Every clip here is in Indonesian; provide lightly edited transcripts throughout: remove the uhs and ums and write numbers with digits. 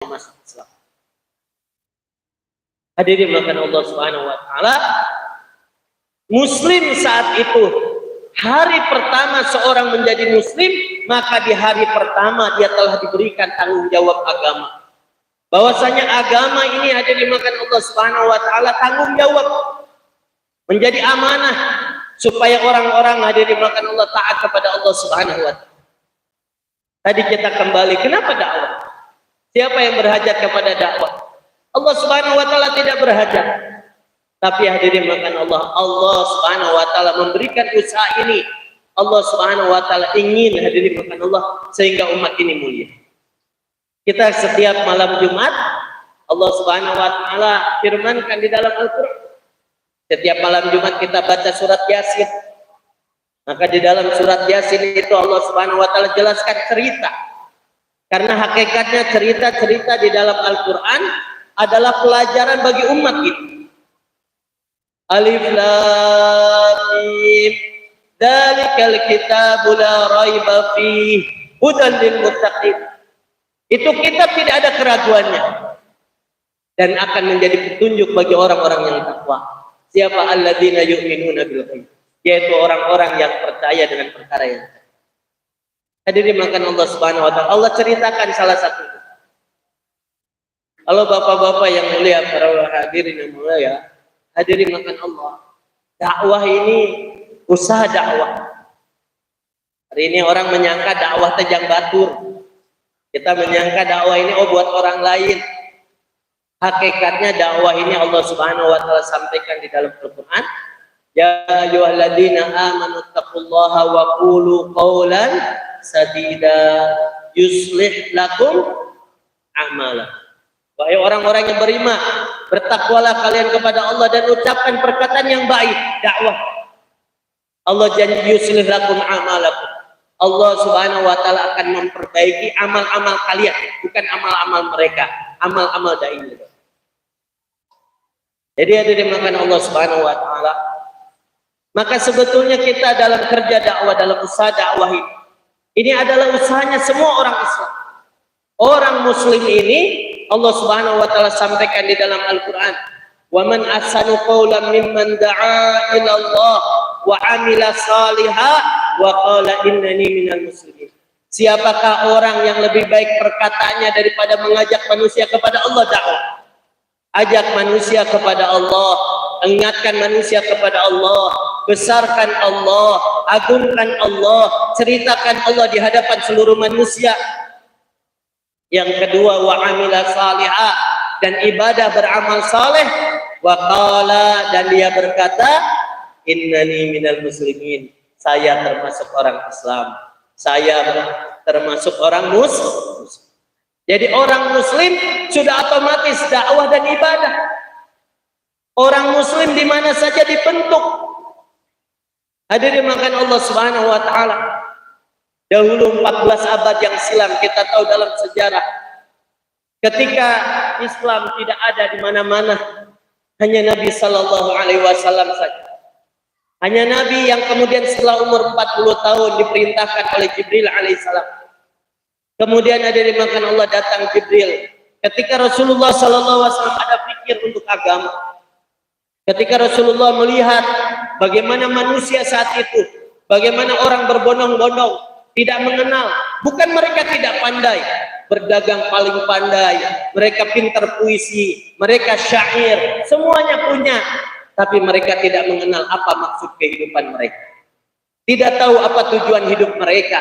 masuk Islam. Hadirin makan Allah Subhanahu wa taala, muslim saat itu hari pertama seorang menjadi muslim, maka di hari pertama dia telah diberikan tanggung jawab agama. Bahwasanya agama ini hadirin makan Allah Subhanahu wa taala tanggung jawab, menjadi amanah supaya orang-orang hadirin makan Allah taat kepada Allah Subhanahu wa taala. Tadi kita kembali, kenapa dakwah? Siapa yang berhajat kepada dakwah? Allah Subhanahu wa taala tidak berhajat. Tapi hadirin makan Allah, Allah Subhanahu wa taala memberikan usaha ini. Allah Subhanahu wa taala ingin hadirin makan Allah sehingga umat ini mulia. Kita setiap malam Jumat Allah Subhanahu wa taala firmankan di dalam Al-Qur'an. Setiap malam Jumat kita baca surat Yasin. Maka di dalam surat Yasin itu Allah Subhanahu wa taala jelaskan cerita. Karena hakikatnya cerita-cerita di dalam Al-Qur'an adalah pelajaran bagi umat kita. Alif Lam Mim, dzalikal kitabu la raiba fihi hudan lil muttaqin. Itu kitab tidak ada keraguannya dan akan menjadi petunjuk bagi orang-orang yang takwa. Siapa alladzina yu'minuna bil ghaib, yaitu orang-orang yang percaya dengan perkara yang gaib. Hadirin makan Allah Subhanahu wa taala, Allah ceritakan salah satu. Kalau bapak-bapak yang mulia, para hadirin yang mulia, hadirin makan Allah, dakwah ini usaha dakwah. Hari ini orang menyangka dakwah tejang batur. Kita menyangka dakwah ini buat orang lain. Hakikatnya dakwah ini Allah Subhanahu wa taala sampaikan di dalam Al-Qur'an. Ya ayyuhalladzina amanu taqullaha wa qulu qawlan sadida yuslih lakum a'malakum. Wahai orang-orang yang beriman, bertakwalah kalian kepada Allah dan ucapkan perkataan yang baik, dakwah. Allah janji yuslih lakum a'malakum. Allah Subhanahu wa taala akan memperbaiki amal-amal kalian, bukan amal-amal mereka, amal-amal dai. Jadi hadirin makan Allah Subhanahu wa taala. Maka sebetulnya kita dalam kerja dakwah, dalam usaha dakwah ini adalah usahanya semua orang Islam. Orang muslim ini Allah Subhanahu wa taala sampaikan di dalam Al-Qur'an, "Wa man ahsanu qawlan mimman da'a ila Allah wa 'amila shalihan wa qala innani minal muslimin." Siapakah orang yang lebih baik perkataannya daripada mengajak manusia kepada Allah dakwah? Ajak manusia kepada Allah, ingatkan manusia kepada Allah, besarkan Allah, agungkan Allah, ceritakan Allah di hadapan seluruh manusia. Yang kedua, wa amila salihah, dan ibadah beramal saleh. Wa qala, dan dia berkata, innani minal muslimin, saya termasuk orang Islam, saya termasuk orang muslim. Jadi orang muslim sudah otomatis dakwah dan ibadah. Orang muslim di mana saja dibentuk. Hadirin makan Allah Subhanahu wa taala. Dahulu 14 abad yang silam kita tahu dalam sejarah, ketika Islam tidak ada di mana-mana, hanya Nabi Sallallahu Alaihi Wasallam saja. Hanya Nabi yang kemudian setelah umur 40 tahun diperintahkan oleh Jibril alaihissalam. Kemudian ada dimakan Allah, datang Jibril. Ketika Rasulullah Sallallahu Alaihi Wasallam ada pikir untuk agama, ketika Rasulullah melihat bagaimana manusia saat itu, bagaimana orang berbondong-bondong, tidak mengenal, bukan mereka tidak pandai, berdagang paling pandai, mereka pintar puisi, mereka syair, semuanya punya, tapi mereka tidak mengenal apa maksud kehidupan mereka, tidak tahu apa tujuan hidup mereka,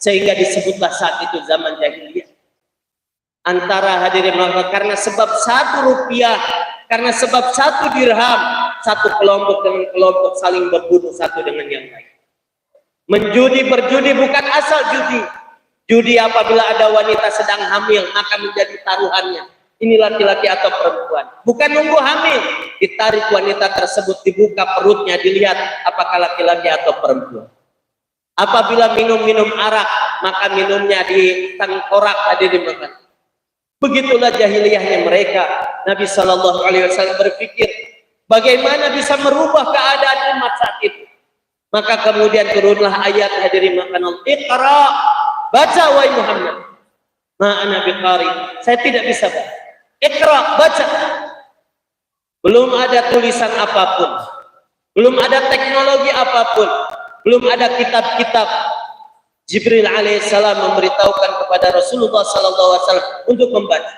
sehingga disebutlah saat itu zaman jahiliyah. Antara hadirin karena sebab 1 rupiah, karena sebab 1 dirham, satu kelompok dengan kelompok saling berbunuh satu dengan yang lain. Menjudi, berjudi bukan asal judi. Judi apabila ada wanita sedang hamil, maka menjadi taruhannya. Ini laki-laki atau perempuan. Bukan nunggu hamil, ditarik wanita tersebut, dibuka perutnya, dilihat apakah laki-laki atau perempuan. Apabila minum arak, maka minumnya di tengkorak, hadirin makan. Begitulah jahiliyahnya mereka. Nabi Shallallahu Alaihi Wasallam berpikir, bagaimana bisa merubah keadaan umat saat itu. Maka kemudian turunlah ayat, hadirin makan Allah, Iqra, baca wahai Muhammad, Ma ana biqari, saya tidak bisa baca. Iqra, baca. Belum ada tulisan apapun, belum ada teknologi apapun, belum ada kitab-kitab. Jibril alaihissalam memberitahukan kepada Rasulullah sallallahu alaihi wasallam untuk membaca.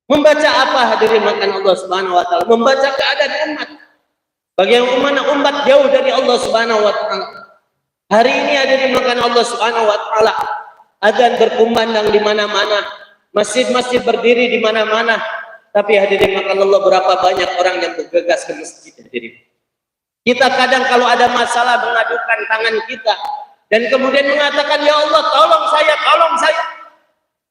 Membaca apa hadirin makan Allah Subhanahu wa taala? Membaca keadaan umat. Bagaimana umat jauh dari Allah Subhanahu wa taala. Hari ini hadirin makan Allah Subhanahu wa taala, adzan berkumandang di mana-mana, masjid-masjid berdiri di mana-mana. Tapi hadirin makan Allah, berapa banyak orang yang bergegas ke masjid hadirin. Kita kadang kalau ada masalah mengadukan tangan kita dan kemudian mengatakan, ya Allah tolong saya, tolong saya.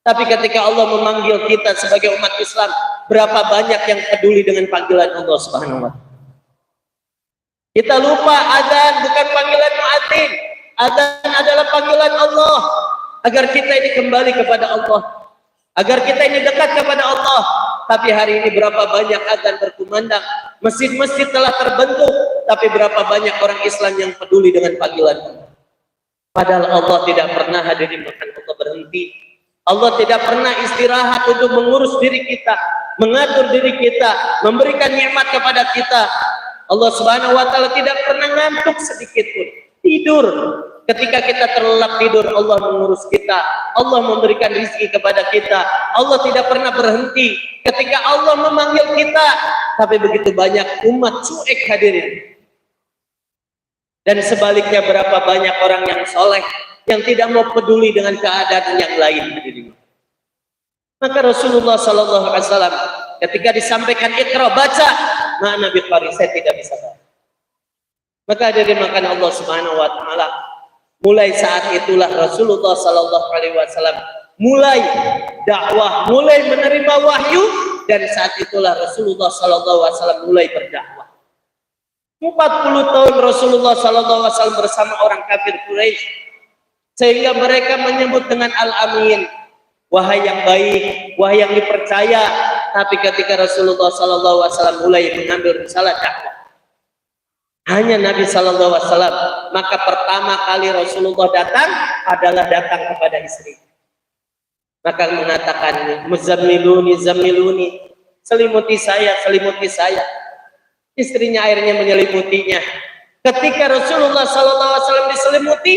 Tapi ketika Allah memanggil kita sebagai umat Islam, berapa banyak yang peduli dengan panggilan Allah Subhanahu wa taala. Kita lupa adzan bukan panggilan muadzin. Adzan adalah panggilan Allah agar kita ini kembali kepada Allah, agar kita ini dekat kepada Allah. Tapi hari ini berapa banyak adzan berkumandang, masjid-masjid telah terbentuk, tapi berapa banyak orang Islam yang peduli dengan panggilan Allah. Padahal Allah tidak pernah hadirin makan Allah berhenti. Allah tidak pernah istirahat untuk mengurus diri kita, mengatur diri kita, memberikan nikmat kepada kita. Allah Subhanahu wa taala tidak pernah ngantuk sedikit pun. Tidur. Ketika kita terlelap tidur, Allah mengurus kita. Allah memberikan rezeki kepada kita. Allah tidak pernah berhenti ketika Allah memanggil kita. Tapi begitu banyak umat cuek hadirin. Dan sebaliknya berapa banyak orang yang soleh yang tidak mau peduli dengan keadaan yang lain hadirin. Maka Rasulullah sallallahu alaihi wasallam ketika disampaikan Iqra, baca, ma ana biqari, saya tidak bisa baca. Maka hadirin makan Allah Subhanahu wa taala, mulai saat itulah Rasulullah sallallahu alaihi wasallam mulai dakwah, mulai menerima wahyu, dan saat itulah Rasulullah sallallahu alaihi wasallam mulai berdakwah. 40 tahun Rasulullah sallallahu alaihi wasallam bersama orang kafir Quraisy, sehingga mereka menyebut dengan Al-Amin, wahai yang baik, wahai yang dipercaya. Tapi ketika Rasulullah sallallahu alaihi wasallam mulai mengambil risalah dakwah, hanya Nabi sallallahu alaihi wasallam, maka pertama kali Rasulullah datang adalah datang kepada istri. Maka mengatakan, muzammiluni, zammiluni, selimuti saya, selimuti saya. Istrinya akhirnya menyelimutinya. Ketika Rasulullah sallallahu alaihi wasallam diselimuti,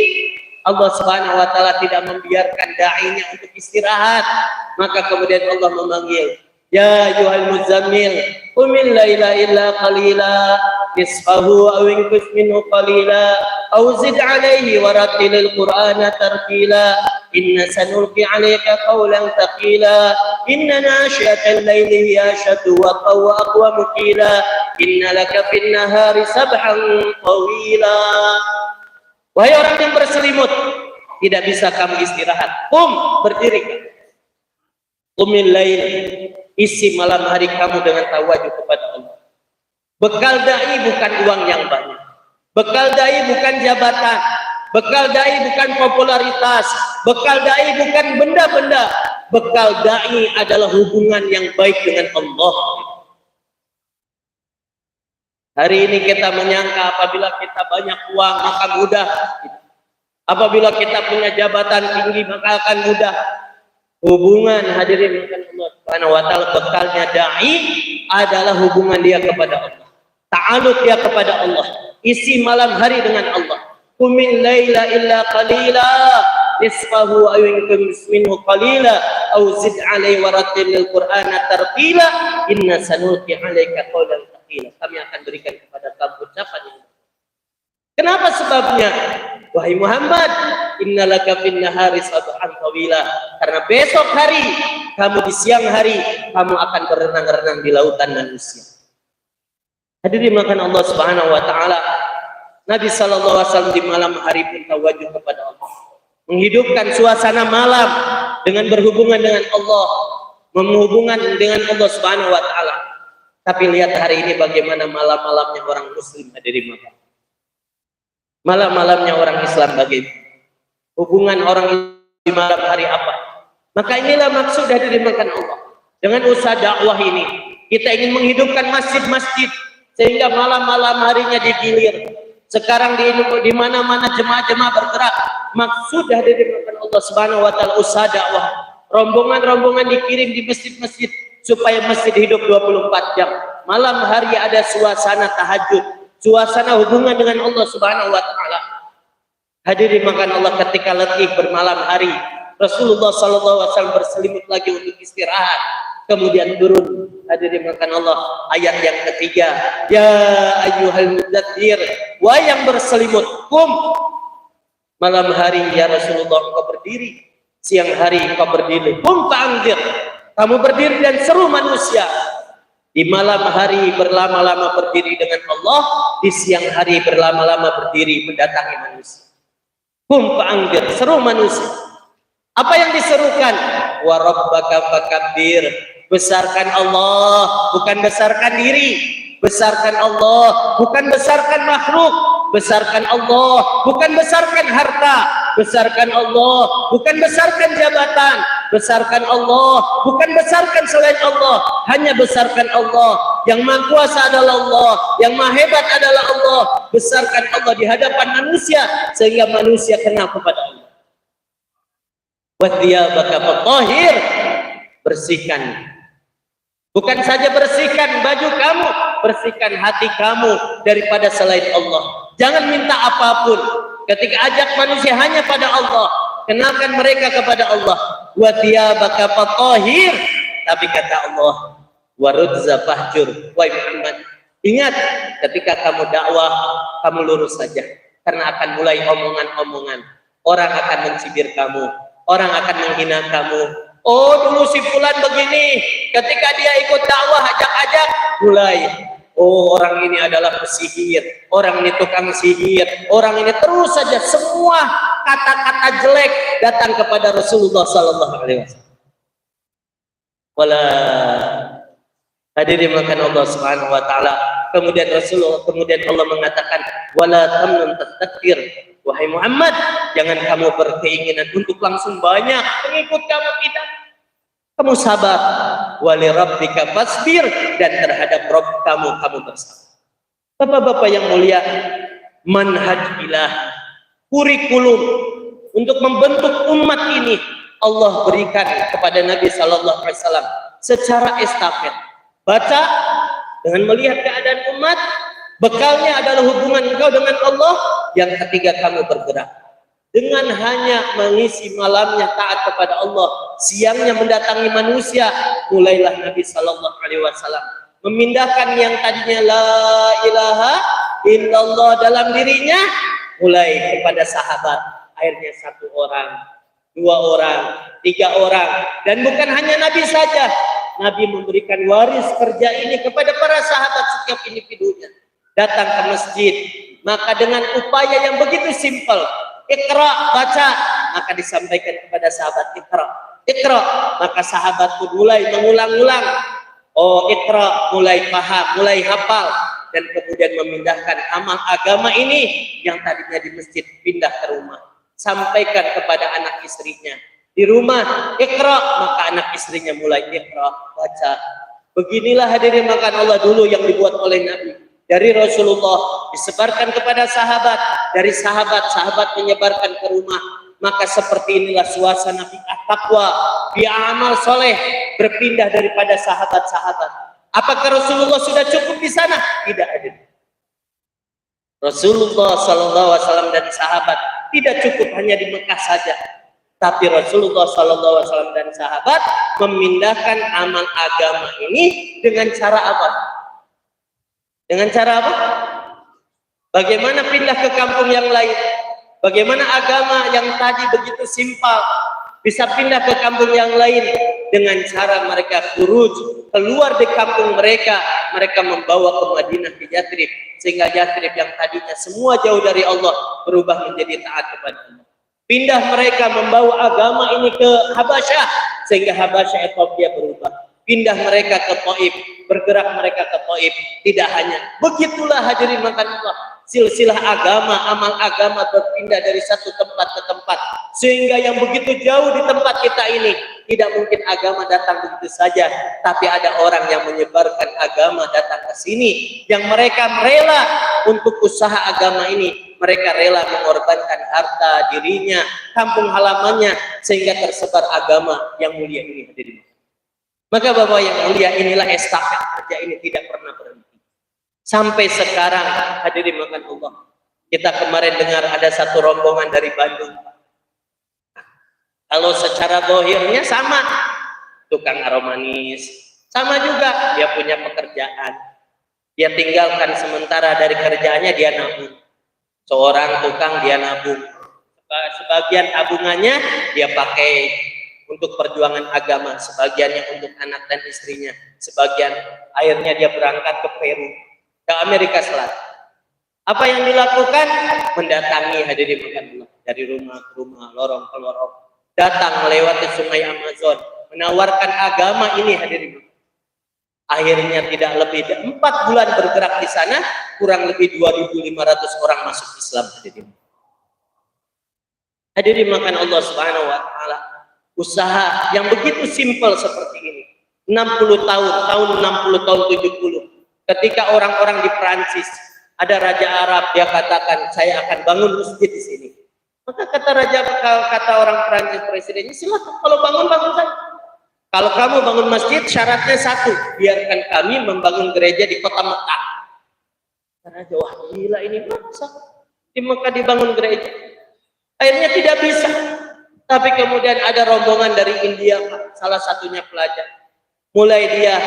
Allah Subhanahu wa taala tidak membiarkan da'inya untuk istirahat. Maka kemudian Allah memanggil, ya ayyuhal muzammil, qumil laila illa qalila, nisfahu aw inqus minhu qalila, aw zid alayhi wa rattilil qur'ana tartila, inna sanulqi alayka qawlan thaqila, inna nashi'atal layli hiya ashaddu wa aqwamu qila, inna laka fin nahari sabhan tawila. Wahai orang yang berselimut, tidak bisa kamu istirahat. Berdiri. Qumil lail, isi malam hari kamu dengan tawajuh kepada Allah. Bekal dai bukan uang yang banyak. Bekal dai bukan jabatan. Bekal dai bukan popularitas. Bekal dai bukan benda-benda. Bekal dai adalah hubungan yang baik dengan Allah. Hari ini kita menyangka apabila kita banyak uang maka mudah. Apabila kita punya jabatan tinggi maka akan mudah. Hubungan hadirin Allah Subhanahu wa taala, bekalnya dai adalah hubungan dia kepada Allah. Ta'aluk dia kepada Allah. Isi malam hari dengan Allah. Qumil laila illa qalila, nisfahu aw inqus minhu qalila, aw zid alaihi wa rattilil qur'ana tartila, inna sanulqi alaika qawlan thaqila. Kami akan berikan kepada kamu ucapan yang kenapa sebabnya? Wahai Muhammad, innalaka fin nahari sabhan tawila. Karena besok hari, kamu di siang hari, kamu akan berenang-renang di lautan manusia. Hadirin makan Allah Subhanahu wa taala, Nabi sallallahu alaihi wasallam di malam hari pun tawajuh kepada Allah. Menghidupkan suasana malam dengan berhubungan dengan Allah, menghubungkan dengan Allah Subhanahu wa taala. Tapi lihat hari ini bagaimana malam-malamnya orang muslim hadirin makan. Malam-malamnya orang Islam bagaimana? Hubungan orang di malam hari apa? Maka inilah maksud dari dimakan Allah. Dengan usaha dakwah ini, kita ingin menghidupkan masjid-masjid sehingga malam-malam harinya digilir. Sekarang di mana-mana jemaah-jemaah bergerak. Maksud dari dimakan Allah Allah Subhanahu wa taala usaha dakwah. Rombongan-rombongan dikirim di masjid-masjid supaya masjid hidup 24 jam. Malam hari ada suasana tahajud, suasana hubungan dengan Allah Subhanahu wa taala. Hadirin makan Allah, ketika letih bermalam hari, Rasulullah sallallahu alaihi wasallam berselimut lagi untuk istirahat. Kemudian turun, hadirin makan Allah, ayat yang ketiga, ya ayyuhal mudzatsir, wa yang berselimut, kum. Malam hari ya Rasulullah engkau berdiri, siang hari engkau berdiri, kum fa'anzir, kamu berdiri dan seru manusia. Di malam hari berlama-lama berdiri dengan Allah, di siang hari berlama-lama berdiri mendatangi manusia. Kum fa'anzir, seru manusia. Apa yang diserukan? Wa rabbaka fakabbir, besarkan Allah, bukan besarkan diri. Besarkan Allah, bukan besarkan makhluk. Besarkan Allah, bukan besarkan harta. Besarkan Allah, bukan besarkan jabatan. Besarkan Allah, bukan besarkan selain Allah. Hanya besarkan Allah. Yang maha kuasa adalah Allah, yang maha hebat adalah Allah. Besarkan Allah di hadapan manusia, sehingga manusia kenal kepada Allah. Wa thiyabaka fatahhir, bersihkan. Bukan saja bersihkan baju kamu, bersihkan hati kamu daripada selain Allah. Jangan minta apapun. Ketika ajak manusia hanya pada Allah, kenalkan mereka kepada Allah. Wa thiyabaka fatahhir, tapi kata Allah, wa rudza fahjur. Wahai Muhammad, ingat, ketika kamu dakwah, kamu lurus saja, karena akan mulai omongan-omongan. Orang akan mencibir kamu, orang akan menghina kamu. Oh, dulu si fulan begini, ketika dia ikut dakwah ajak-ajak, mulai, oh orang ini adalah pesihir, orang ini tukang sihir, orang ini, terus saja semua kata-kata jelek datang kepada Rasulullah sallallahu alaihi wasallam. Wala, hadirin makan Allah Subhanahu wa taala. Kemudian Allah mengatakan, wala tamnun tastakbir. Wahai Muhammad, jangan kamu berkeinginan untuk langsung banyak pengikut kamu, tidak. Kamu sabar. Wali rabbika fasbir, dan terhadap Rabb kamu bersabar. Bapak-bapak yang mulia, manhaj ilah, kurikulum untuk membentuk umat ini Allah berikan kepada Nabi sallallahu alaihi wasallam secara estafet. Baca dengan melihat keadaan umat, bekalnya adalah hubungan engkau dengan Allah. Yang ketiga, kamu bergerak dengan hanya mengisi malamnya taat kepada Allah, siangnya mendatangi manusia. Mulailah Nabi sallallahu alaihi wasallam memindahkan yang tadinya la ilaha illallah dalam dirinya, mulai kepada sahabat. Akhirnya 1 orang, 2 orang, 3 orang, dan bukan hanya Nabi saja. Nabi memberikan waris kerja ini kepada para sahabat setiap individunya. Datang ke masjid, maka dengan upaya yang begitu simpel, Iqra, baca, maka disampaikan kepada sahabat Iqra. Iqra, maka sahabat pun mulai mengulang-ulang. Oh, Iqra, mulai paham, mulai hafal, dan kemudian memindahkan amal agama ini yang tadinya di masjid pindah ke rumah. Sampaikan kepada anak istrinya. Di rumah, Iqra, maka anak istrinya mulai Iqra, baca. Beginilah hadirin makan Allah dulu yang dibuat oleh Nabi. Dari Rasulullah disebarkan kepada sahabat, dari sahabat menyebarkan ke rumah. Maka seperti inilah suasana bid'ah takwa, bid'ah amal soleh berpindah daripada sahabat-sahabat. Apakah Rasulullah sudah cukup di sana? Tidak ada. Rasulullah sallallahu alaihi wasallam dan sahabat tidak cukup hanya di Mekah saja, tapi Rasulullah sallallahu alaihi wasallam dan sahabat memindahkan amal agama ini dengan cara apa? Dengan cara apa? Bagaimana pindah ke kampung yang lain? Bagaimana agama yang tadi begitu simpel bisa pindah ke kampung yang lain? Dengan cara mereka khuruj, keluar di kampung mereka, mereka membawa ke Madinah, ke Yathrib, sehingga Yathrib yang tadinya semua jauh dari Allah berubah menjadi taat kepada Allah. Pindah mereka membawa agama ini ke Habasyah, sehingga Habasyah Ethiopia berubah. Pindah mereka ke Taif, bergerak mereka ke Taif. Tidak hanya begitulah hadirin makan Allah, silsilah agama, amal agama berpindah dari satu tempat ke tempat, sehingga yang begitu jauh di tempat kita ini tidak mungkin agama datang begitu saja, tapi ada orang yang menyebarkan agama datang ke sini, yang mereka rela untuk usaha agama ini mereka rela mengorbankan harta dirinya, kampung halamannya, sehingga tersebar agama yang mulia ini hadirin. Maka Bapak yang mulia, inilah estafet kerja ini tidak pernah berhenti sampai sekarang hadirin makan Allah. Kita kemarin dengar ada satu rombongan dari Bandung. Kalau secara dohirnya sama, tukang aromanis, sama juga dia punya pekerjaan, dia tinggalkan sementara dari kerjaannya, dia nabung. Seorang tukang dia nabung, sebagian tabungannya dia pakai untuk perjuangan agama, sebagiannya untuk anak dan istrinya, sebagian akhirnya dia berangkat ke Peru, ke Amerika Selatan. Apa yang dilakukan? Mendatangi hadirin Allah, dari rumah ke rumah, lorong ke lorong, datang melewati sungai Amazon, menawarkan agama ini hadirin. Akhirnya tidak lebih dari 4 bulan bergerak di sana, kurang lebih 2.500 orang masuk Islam hadirin. Hadirin makan Allah Subhanahu wa taala. Usaha yang begitu simpel seperti ini, 60 tahun 60 tahun 70, ketika orang-orang di Prancis, ada raja Arab, dia katakan saya akan bangun masjid di sini. Maka kata orang Prancis presidennya, silakan, kalau bangun saja. Kalau kamu bangun masjid, syaratnya satu, biarkan kami membangun gereja di kota Mekah. Karena wah gila ini, masa di Mekah dibangun gereja? Akhirnya tidak bisa. Tapi kemudian ada rombongan dari India, salah satunya pelajar. Mulai dia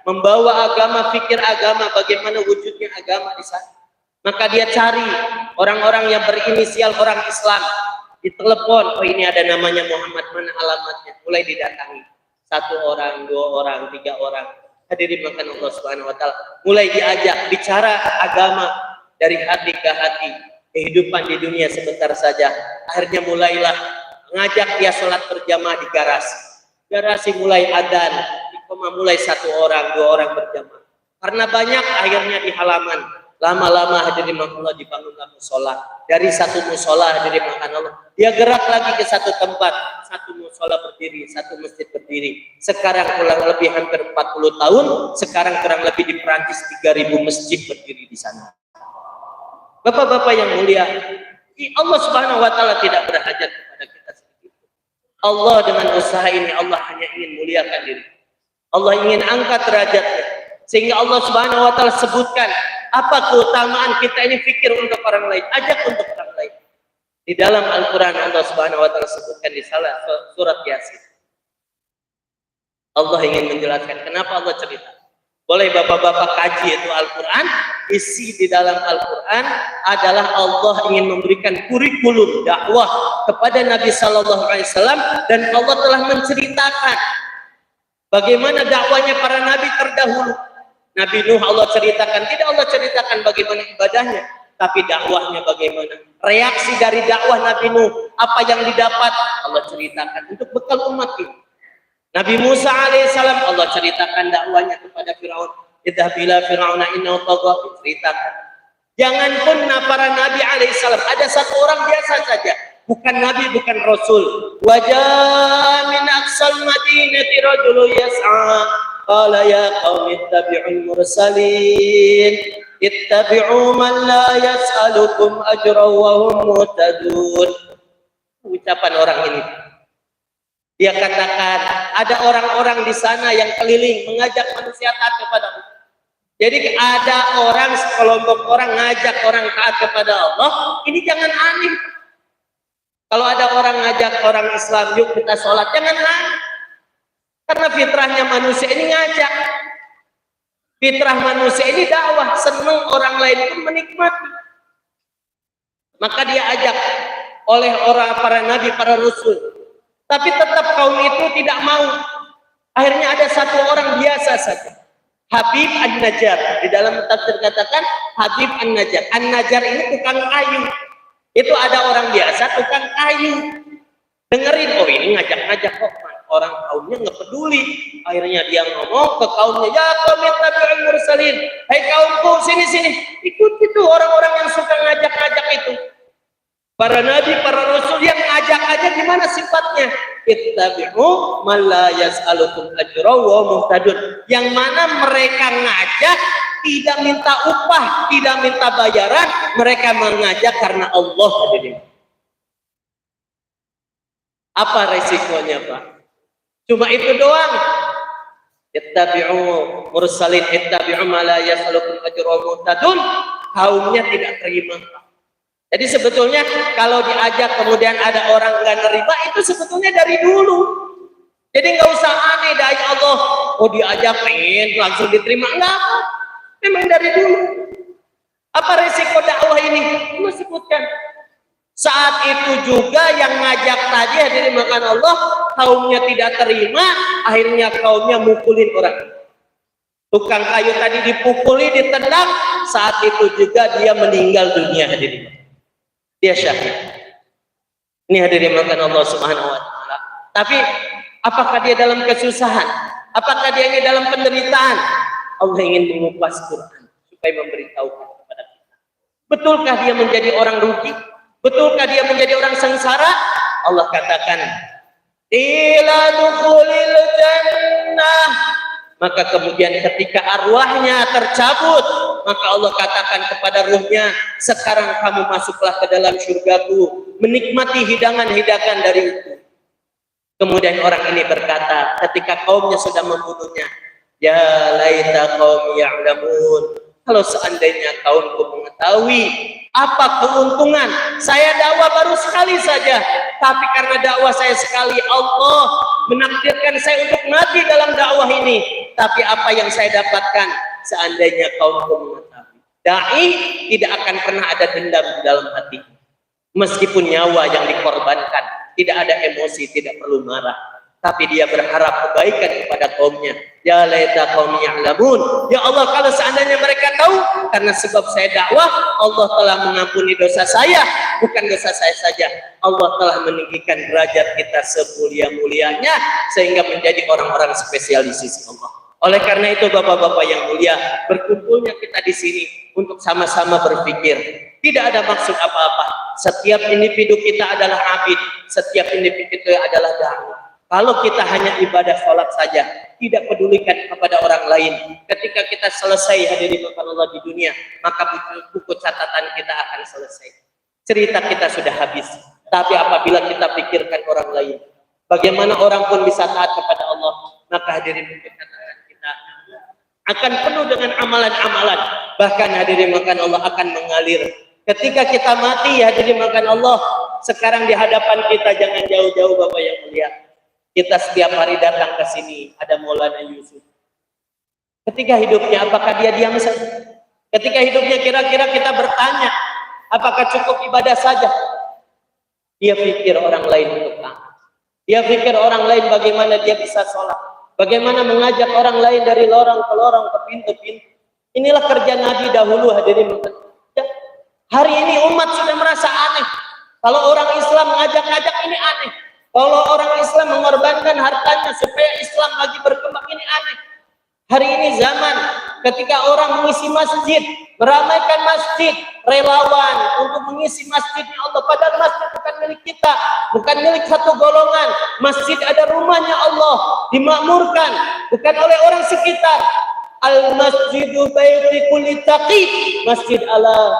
membawa agama, fikir agama, bagaimana wujudnya agama di sana. Maka dia cari orang-orang yang berinisial orang Islam, ditelepon, oh ini ada namanya Muhammad, mana alamatnya? Mulai didatangi. 1 orang, 2 orang, 3 orang. Hadirin makan Allah Subhanahu wa taala. Mulai diajak bicara agama dari hati ke hati. Kehidupan di dunia sebentar saja. Akhirnya mulailah mengajak dia sholat berjamaah di garasi. Garasi mulai adzan, mulai 1 orang, 2 orang berjamaah. Karena banyak, akhirnya di halaman. Lama-lama hadirin makan Allah dibangunlah musola. Dari 1 musola hadirin makan Allah, dia gerak lagi ke 1 tempat. 1 musola berdiri, 1 masjid berdiri. Sekarang kurang lebih hampir 40 tahun. Sekarang kurang lebih di Perancis 3.000 masjid berdiri di sana. Bapak-bapak yang mulia, Allah Subhanahu wa taala tidak berhajat kepada kita sedikit. Allah dengan usaha ini, Allah hanya ingin muliakan diri. Allah ingin angkat derajatnya. Sehingga Allah Subhanahu wa taala sebutkan apa keutamaan kita ini fikir untuk orang lain, ajak untuk orang lain. Di dalam Al-Qur'an Allah Subhanahu wa taala sebutkan di salah surat Yasin. Allah ingin menjelaskan kenapa Allah cerita. Boleh bapak-bapak kaji itu Al-Quran. Isi di dalam Al-Quran adalah Allah ingin memberikan kurikulum dakwah kepada Nabi Sallallahu Alaihi Wasallam, dan Allah telah menceritakan bagaimana dakwahnya para nabi terdahulu. Nabi Nuh Allah ceritakan, tidak Allah ceritakan bagaimana ibadahnya, tapi dakwahnya bagaimana. Reaksi dari dakwah Nabi Nuh, apa yang didapat Allah ceritakan untuk bekal umat ini. Nabi Musa alaihissalam Allah ceritakan dakwahnya kepada Firaun. Idhab ila Firauna innahu tagha, ceritakan. Janganpun para nabi alaihissalam, ada 1 orang biasa saja, bukan nabi, bukan rasul. Wajah min aqsal madinati rajulun yas'a qala ya qaumi ittabi'ul mursalin ittabi'u man la yas'alukum ajran wa hum muhtadun. Ucapan orang ini, dia katakan ada orang-orang di sana yang keliling mengajak manusia taat kepada Allah. Jadi ada orang, sekelompok orang ngajak orang taat kepada Allah. Ini jangan aneh. Kalau ada orang ngajak orang Islam, yuk kita sholat, jangan aneh. Karena fitrahnya manusia ini ngajak. Fitrah manusia ini dakwah, senang orang lain pun menikmati. Maka dia ajak oleh orang para nabi, para rasul. Tapi tetap kaum itu tidak mau. Akhirnya ada 1 orang biasa saja, Habib An-Najjar. Di dalam tafsir katakan Habib An-Najjar. An-Najjar ini tukang kayu. Itu ada orang biasa tukang kayu. Dengerin, oh ini ngajak-ngajak kok. Orang kaumnya nggak peduli. Akhirnya dia ngomong ke kaumnya, ya kaum ittabi'ul mursalin. Hai kaumku, sini-sini. Ikuti tuh orang-orang yang suka ngajak-ngajak itu. Para nabi, para rasul yang ngajak aja gimana sifatnya? Ittabi'u man la yas'alukum ajran wa muhtadun. Yang mana mereka ngajak tidak minta upah, tidak minta bayaran, mereka mengajak karena Allah. Apa resikonya, Pak? Cuma itu doang. Ittabi'u mursalin ittabi'u ma la yas'alukum ajran muhtadun. Kaumnya tidak terima. Jadi sebetulnya kalau diajak kemudian ada orang nggak nerima, itu sebetulnya dari dulu. Jadi nggak usah aneh dai Allah, oh diajak pengen langsung diterima, enggak. Memang dari dulu. Apa resiko dakwah ini? Allah sebutkan. Saat itu juga yang ngajak tadi hadirin makan Allah, kaumnya tidak terima, akhirnya kaumnya mukulin orang. Tukang kayu tadi dipukuli, ditendang, saat itu juga dia meninggal dunia hadirin. Dia syahid. Ini hadirin makan Allah Subhanahu wa taala. Tapi apakah dia dalam kesusahan? Apakah dia ini dalam penderitaan? Allah ingin mengupas Quran supaya memberitahukan kepada kita. Betulkah dia menjadi orang rugi? Betulkah dia menjadi orang sengsara? Allah katakan, "Ila dukhulil jannah." Maka kemudian ketika arwahnya tercabut, maka Allah katakan kepada ruhnya, "Sekarang kamu masuklah ke dalam surgaku, menikmati hidangan-hidangan dari itu." Kemudian orang ini berkata ketika kaumnya sudah membunuhnya, "Ya laita qaumi ya'lamun." Kalau seandainya kaumku mengetahui apa keuntungan, saya dakwah baru sekali saja, tapi karena dakwah saya sekali, Allah menakdirkan saya untuk mati dalam dakwah ini. Tapi apa yang saya dapatkan seandainya kaumku mengetahui? Dai tidak akan pernah ada dendam di dalam hati. Meskipun nyawa yang dikorbankan, tidak ada emosi, tidak perlu marah. Tapi dia berharap kebaikan kepada kaumnya. Ya laita qaumi ya'lamun. Ya Allah, kalau seandainya mereka tahu, karena sebab saya dakwah, Allah telah mengampuni dosa saya, bukan dosa saya saja. Allah telah meninggikan derajat kita semulia-mulianya sehingga menjadi orang-orang spesial di sisi Allah. Oleh karena itu Bapak-bapak yang mulia, berkumpulnya kita di sini untuk sama-sama berpikir. Tidak ada maksud apa-apa. Setiap individu kita adalah abid, setiap individu itu adalah dai. Kalau kita hanya ibadah sholat saja, tidak pedulikan kepada orang lain, ketika kita selesai hadirin Allah di dunia, maka buku catatan kita akan selesai. Cerita kita sudah habis. Tapi apabila kita pikirkan orang lain, bagaimana orang pun bisa taat kepada Allah, maka hadirin catatan kita akan penuh dengan amalan-amalan. Bahkan hadirin makan Allah akan mengalir. Ketika kita mati hadirin makan Allah, sekarang di hadapan kita jangan jauh-jauh Bapak yang mulia. Kita setiap hari datang ke sini, ada Maulana Yusuf. Ketika hidupnya, apakah dia diam saja? Ketika hidupnya kira-kira kita bertanya, apakah cukup ibadah saja? Dia pikir orang lain untuk taat. Dia pikir orang lain bagaimana dia bisa sholat. Bagaimana mengajak orang lain dari lorong ke lorong, ke pintu-pintu. Inilah kerja Nabi dahulu hadirin. Hari ini umat sudah merasa aneh. Kalau orang Islam mengajak-ngajak ini aneh. Kalau orang Islam mengorbankan hartanya supaya Islam lagi berkembang, ini aneh. Hari ini zaman ketika orang mengisi masjid, meramaikan masjid, relawan untuk mengisi masjidnya Allah. Padahal masjid bukan milik kita, bukan milik satu golongan. Masjid ada rumahnya Allah, dimakmurkan, bukan oleh orang sekitar. Al-masjidu baiti kulli taqi. Masjid ala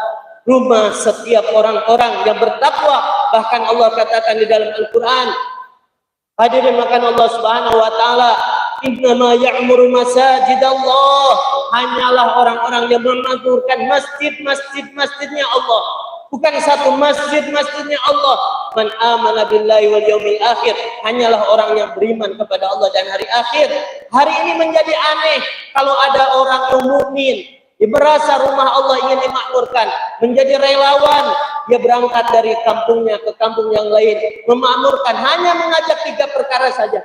rumah setiap orang-orang yang bertakwa. Bahkan Allah katakan di dalam Al-Quran, hadirin makan Allah Subhanahu wa taala, innama ya'muru masajidallah, hanyalah orang-orang yang memakmurkan masjidnya Allah, bukan satu masjidnya Allah. Man amana billahi wal yaumil akhir, hanyalah orang yang beriman kepada Allah dan hari akhir. Hari ini menjadi aneh kalau ada orang yang mukmin, dia merasa rumah Allah ingin dimakmurkan, menjadi relawan, dia berangkat dari kampungnya ke kampung yang lain, memakmurkan, hanya mengajak 3 perkara saja.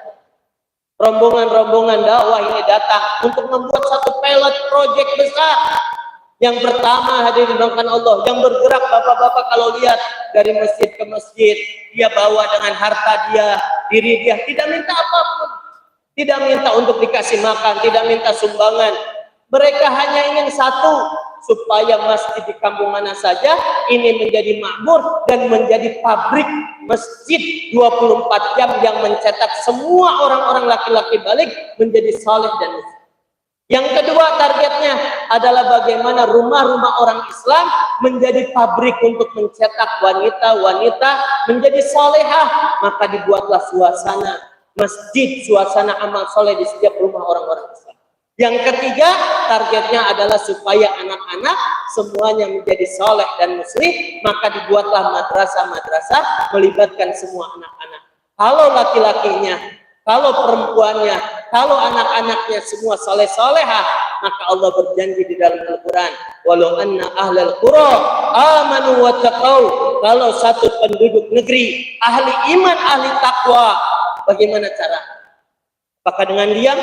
Rombongan-rombongan dakwah ini datang untuk membuat satu pilot project besar. Yang pertama hadirin makan Allah, yang bergerak bapak-bapak kalau lihat dari masjid ke masjid, dia bawa dengan harta dia, diri dia, tidak minta apapun, tidak minta untuk dikasih makan, tidak minta sumbangan. Mereka hanya ingin satu, supaya masjid di kampung mana saja ini menjadi makmur dan menjadi pabrik masjid 24 jam yang mencetak semua orang-orang laki-laki balik menjadi saleh dan muslim. Yang kedua targetnya adalah bagaimana rumah-rumah orang Islam menjadi pabrik untuk mencetak wanita-wanita menjadi solehah. Maka dibuatlah suasana masjid, suasana amal soleh di setiap rumah orang-orang Islam. Yang ketiga targetnya adalah supaya anak-anak semuanya menjadi soleh dan muslim. Maka dibuatlah madrasah-madrasah melibatkan semua anak-anak. Kalau laki-lakinya, kalau perempuannya, kalau anak-anaknya semua soleh-solehah, maka Allah berjanji di dalam Al-Quran, walau anna ahlal qura amanu wa taqau, kalau satu penduduk negeri ahli iman, ahli takwa, bagaimana cara? Apakah dengan diam?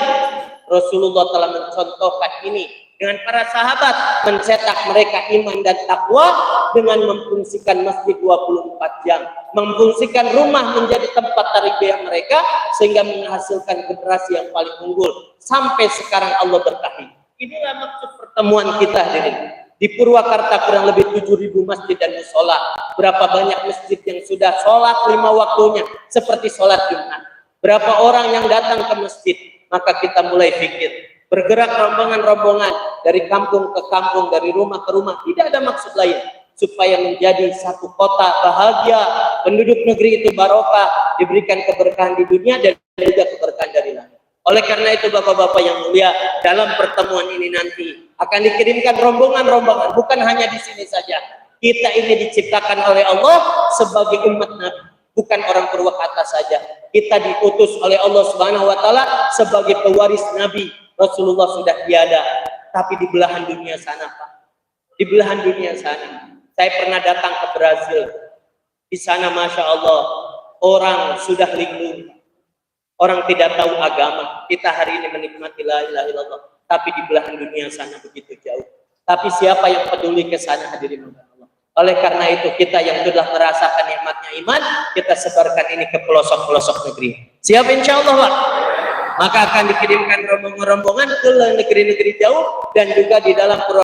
Rasulullah telah mencontohkan ini dengan para sahabat, mencetak mereka iman dan takwa dengan memfungsikan masjid 24 jam, memfungsikan rumah menjadi tempat tarbiyah mereka sehingga menghasilkan generasi yang paling unggul sampai sekarang Allah berkahi. Inilah maksud pertemuan kita hari ini. Di Purwakarta kurang lebih 7.000 masjid dan musola. Berapa banyak masjid yang sudah sholat 5 waktunya seperti sholat Jumat? Berapa orang yang datang ke masjid? Maka kita mulai pikir, bergerak rombongan-rombongan dari kampung ke kampung, dari rumah ke rumah, tidak ada maksud lain supaya menjadi satu kota bahagia, penduduk negeri itu barokah, diberikan keberkahan di dunia dan juga keberkahan dari langit. Oleh karena itu Bapak-bapak yang mulia, dalam pertemuan ini nanti akan dikirimkan rombongan-rombongan, bukan hanya di sini saja. Kita ini diciptakan oleh Allah sebagai umat Nabi, bukan orang Purwakarta saja. Kita diutus oleh Allah Subhanahu wa taala sebagai pewaris Nabi. Rasulullah sudah tiada, tapi di belahan dunia sana, Pak. Di belahan dunia sana. Saya pernah datang ke Brazil. Di sana Masya Allah, orang sudah linglung. Orang tidak tahu agama. Kita hari ini menikmati la ilaha illallah, tapi di belahan dunia sana begitu jauh. Tapi siapa yang peduli ke sana, hadirin Allah? Oleh karena itu kita yang sudah merasakan nikmatnya iman, kita sebarkan ini ke pelosok-pelosok negeri. Siap insya Allah, Pak? Maka akan dikirimkan rombongan-rombongan ke negeri-negeri jauh dan juga di dalam